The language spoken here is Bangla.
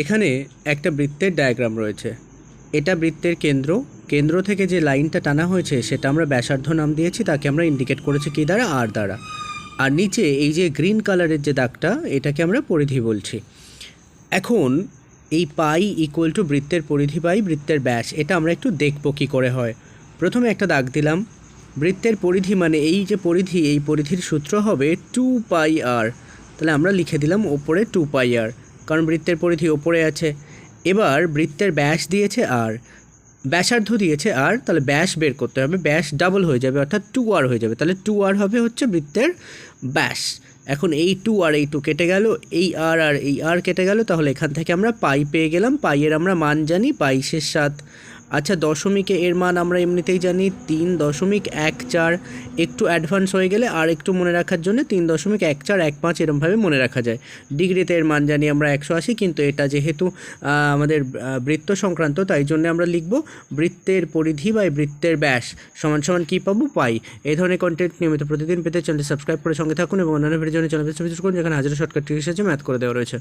এখানে একটা বৃত্তের ডায়াগ্রাম রয়েছে। এটা বৃত্তের কেন্দ্র থেকে যে লাইনটা টানা হয়েছে সেটা আমরা ব্যাসার্ধ নাম দিয়েছি, তাকে আমরা ইন্ডিকেট করেছি কী দ্বারা? আর দ্বারা। আর নিচে এই যে গ্রিন কালারের যে দাগটা, এটাকে আমরা পরিধি বলছি। এখন এই পাই ইকুয়াল টু বৃত্তের পরিধি বাই বৃত্তের ব্যাস, এটা আমরা একটু দেখব কী করে হয়। প্রথমে একটা দাগ দিলাম। বৃত্তের পরিধি মানে এই যে পরিধি, এই পরিধির সূত্র হবে 2πr। তাহলে আমরা লিখে দিলাম ওপরে 2πr, কারণ বৃত্তের পরিধি ওপরে আছে। এবার বৃত্তের ব্যাস দিয়েছে আর, ব্যাসার্ধ দিয়েছে আর, তাহলে ব্যাস বের করতে হবে। ব্যাস ডাবল হয়ে যাবে, অর্থাৎ 2r হয়ে যাবে। তাহলে 2r হবে হচ্ছে বৃত্তের ব্যাস। এখন এই 2 আর এই 2 কেটে গেল, এই আর আর এই আর কেটে গেল। তাহলে এখান থেকে আমরা পাই পেয়ে গেলাম। পাইয়ের আমরা মান জানি 2π/7। আচ্ছা, দশমিকে এর মান আমরা এমনিতেই জানি 3.14। একটু অ্যাডভান্স হয়ে গেলে আর একটু মনে রাখার জন্য 3.1415 এরমভাবে মনে রাখা যায়। ডিগ্রিতে এর মান জানি আমরা 180, কিন্তু এটা যেহেতু আমাদের বৃত্ত সংক্রান্ত, তাই জন্য আমরা লিখব বৃত্তের পরিধি বাই বৃত্তের ব্যাস সমান সমান কী পাবো? পাই। এই ধরনের কন্টেন্ট নিয়মিত প্রতিদিন পেতে চ্যানেলটি সাবস্ক্রাইব করে সঙ্গে থাকুন এবং অন্যান্য ভিডিওর জন্য চ্যানেলটি সাবস্ক্রাইব করুন, যেখানে হাজারো শর্টকাট ট্রিক এসেছে, ম্যাথ করে দেওয়া রয়েছে।